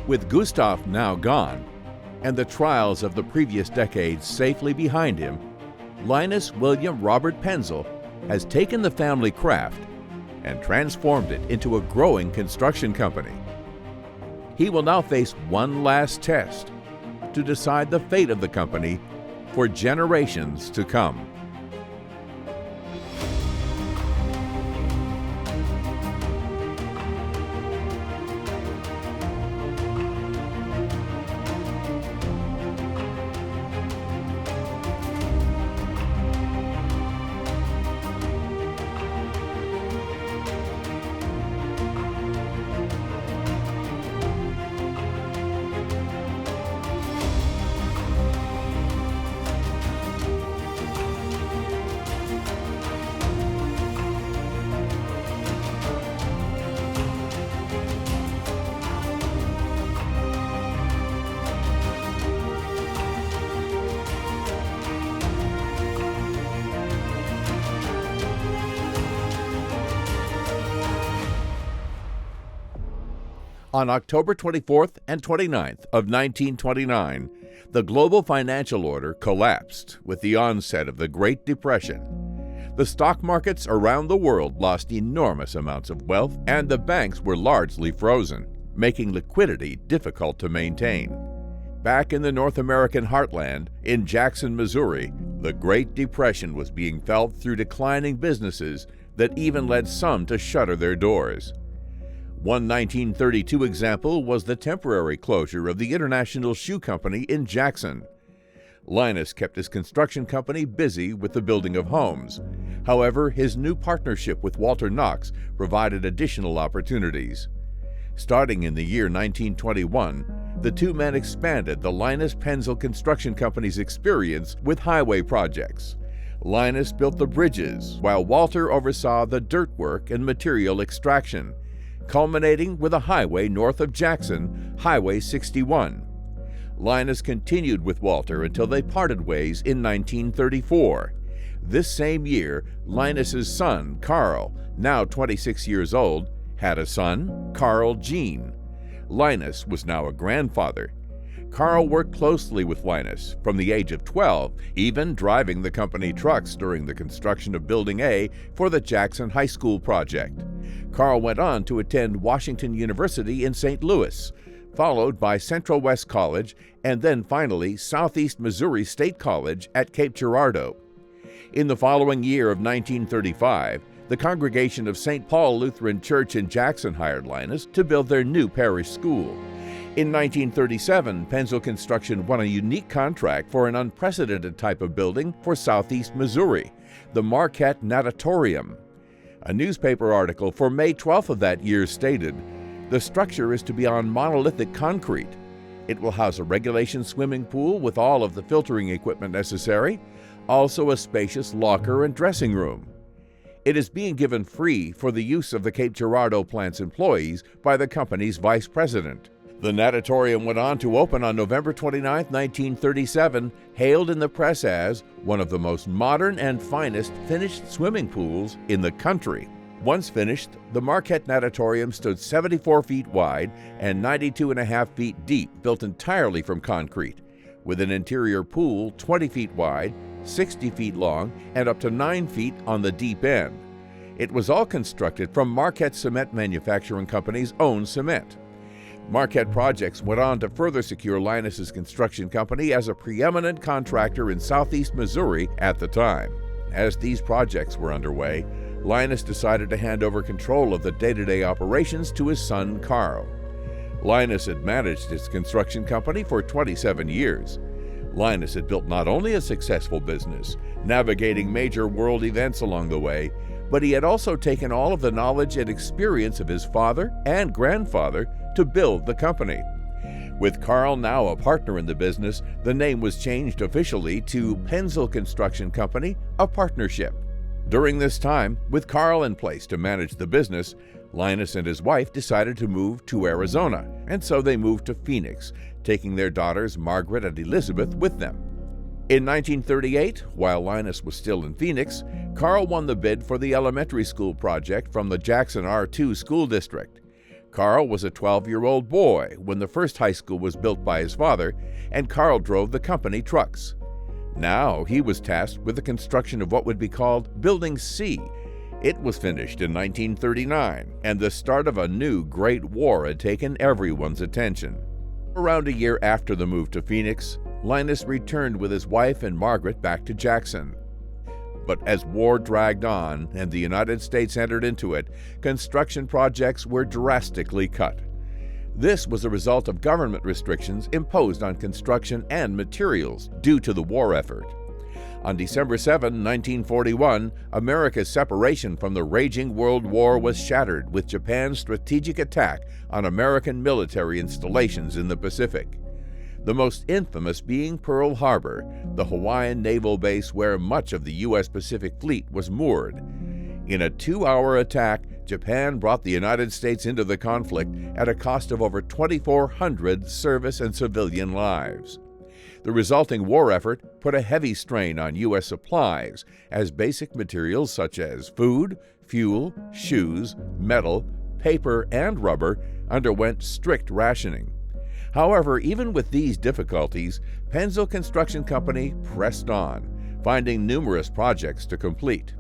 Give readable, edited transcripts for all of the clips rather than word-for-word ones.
With Gustav now gone, and the trials of the previous decades safely behind him, Linus William Robert Penzel has taken the family craft and transformed it into a growing construction company. He will now face one last test to decide the fate of the company for generations to come. On October 24th and 29th of 1929, the global financial order collapsed with the onset of the Great Depression. The stock markets around the world lost enormous amounts of wealth, and the banks were largely frozen, making liquidity difficult to maintain. Back in the North American heartland, in Jackson, Missouri, the Great Depression was being felt through declining businesses that even led some to shutter their doors. One 1932 example was the temporary closure of the International Shoe Company in Jackson. Linus kept his construction company busy with the building of homes. However, his new partnership with Walter Knox provided additional opportunities. Starting in the year 1921, the two men expanded the Linus Penzel Construction Company's experience with highway projects. Linus built the bridges, while Walter oversaw the dirt work and material extraction, culminating with a highway north of Jackson, Highway 61. Linus continued with Walter until they parted ways in 1934. This same year, Linus's son, Carl, now 26 years old, had a son, Carl Jean. Linus was now a grandfather. Carl worked closely with Linus from the age of 12, even driving the company trucks during the construction of Building A for the Jackson High School project. Carl went on to attend Washington University in St. Louis, followed by Central West College, and then finally Southeast Missouri State College at Cape Girardeau. In the following year of 1935, the congregation of St. Paul Lutheran Church in Jackson hired Linus to build their new parish school. In 1937, Penzel Construction won a unique contract for an unprecedented type of building for Southeast Missouri, the Marquette Natatorium. A newspaper article for May 12th of that year stated, "The structure is to be on monolithic concrete. It will house a regulation swimming pool with all of the filtering equipment necessary, also a spacious locker and dressing room. It is being given free for the use of the Cape Girardeau plant's employees by the company's vice president." The natatorium went on to open on November 29, 1937, hailed in the press as one of the most modern and finest finished swimming pools in the country. Once finished, the Marquette Natatorium stood 74 feet wide and 92.5 feet deep, built entirely from concrete, with an interior pool 20 feet wide, 60 feet long, and up to 9 feet on the deep end. It was all constructed from Marquette Cement Manufacturing Company's own cement. Marquette Projects went on to further secure Linus's construction company as a preeminent contractor in southeast Missouri at the time. As these projects were underway, Linus decided to hand over control of the day-to-day operations to his son, Carl. Linus had managed his construction company for 27 years. Linus had built not only a successful business, navigating major world events along the way, but he had also taken all of the knowledge and experience of his father and grandfather to build the company. With Carl now a partner in the business, the name was changed officially to Penzel Construction Company, a partnership. During this time, with Carl in place to manage the business, Linus and his wife decided to move to Arizona, and so they moved to Phoenix, taking their daughters Margaret and Elizabeth with them. In 1938, while Linus was still in Phoenix, Carl won the bid for the elementary school project from the Jackson R2 School District. Carl was a 12-year-old boy when the first high school was built by his father, and Carl drove the company trucks. Now he was tasked with the construction of what would be called Building C. It was finished in 1939, and the start of a new Great War had taken everyone's attention. Around a year after the move to Phoenix, Linus returned with his wife and Margaret back to Jackson. But as war dragged on and the United States entered into it, construction projects were drastically cut. This was a result of government restrictions imposed on construction and materials due to the war effort. On December 7, 1941, America's separation from the raging World War was shattered with Japan's strategic attack on American military installations in the Pacific. The most infamous being Pearl Harbor, the Hawaiian naval base where much of the U.S. Pacific Fleet was moored. In a 2-hour attack, Japan brought the United States into the conflict at a cost of over 2,400 service and civilian lives. The resulting war effort put a heavy strain on U.S. supplies, as basic materials such as food, fuel, shoes, metal, paper, and rubber underwent strict rationing. However, even with these difficulties, Penzel Construction Company pressed on, finding numerous projects to complete.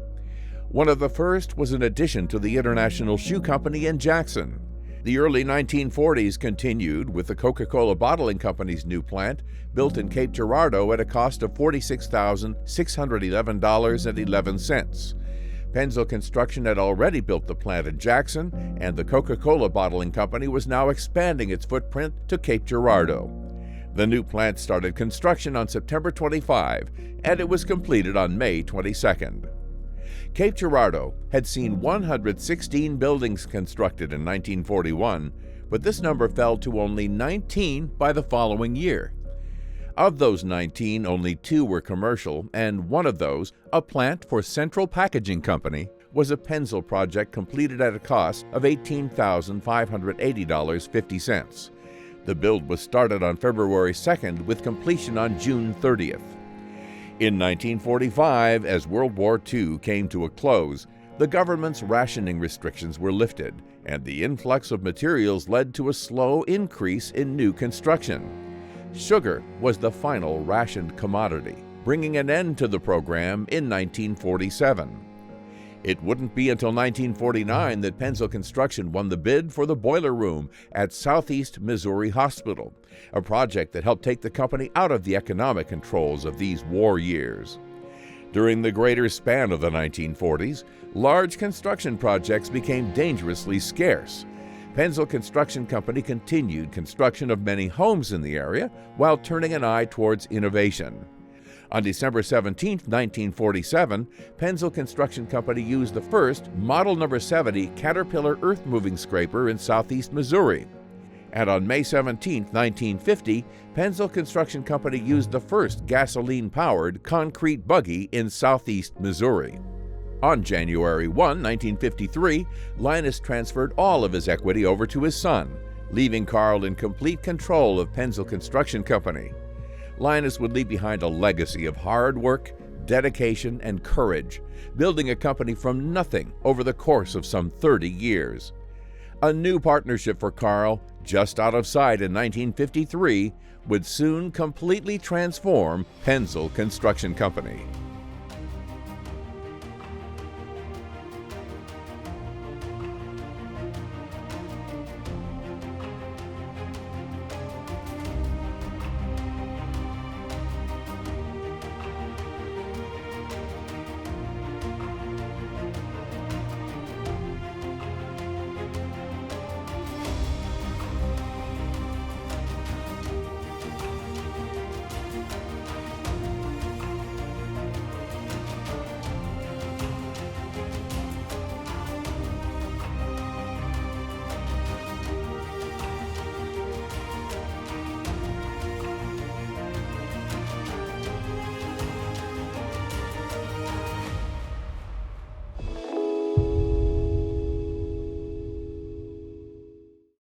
One of the first was an addition to the International Shoe Company in Jackson. The early 1940s continued with the Coca-Cola Bottling Company's new plant, built in Cape Girardeau at a cost of $46,611.11. Penzel Construction had already built the plant in Jackson, and the Coca-Cola Bottling Company was now expanding its footprint to Cape Girardeau. The new plant started construction on September 25, and it was completed on May 22nd. Cape Girardeau had seen 116 buildings constructed in 1941, but this number fell to only 19 by the following year. Of those 19, only 2 were commercial, and one of those, a plant for Central Packaging Company, was a Penzel project completed at a cost of $18,580.50. The build was started on February 2nd with completion on June 30th. In 1945, as World War II came to a close, the government's rationing restrictions were lifted, and the influx of materials led to a slow increase in new construction. Sugar was the final rationed commodity, bringing an end to the program in 1947. It wouldn't be until 1949 that Penzel Construction won the bid for the boiler room at Southeast Missouri Hospital, a project that helped take the company out of the economic controls of these war years. During the greater span of the 1940s, large construction projects became dangerously scarce. Penzel Construction Company continued construction of many homes in the area while turning an eye towards innovation. On December 17, 1947, Penzel Construction Company used the first Model No. 70 Caterpillar earth-moving scraper in southeast Missouri. And on May 17, 1950, Penzel Construction Company used the first gasoline-powered concrete buggy in southeast Missouri. On January 1, 1953, Linus transferred all of his equity over to his son, leaving Carl in complete control of Penzel Construction Company. Linus would leave behind a legacy of hard work, dedication, and courage, building a company from nothing over the course of some 30 years. A new partnership for Carl, just out of sight in 1953, would soon completely transform Penzel Construction Company.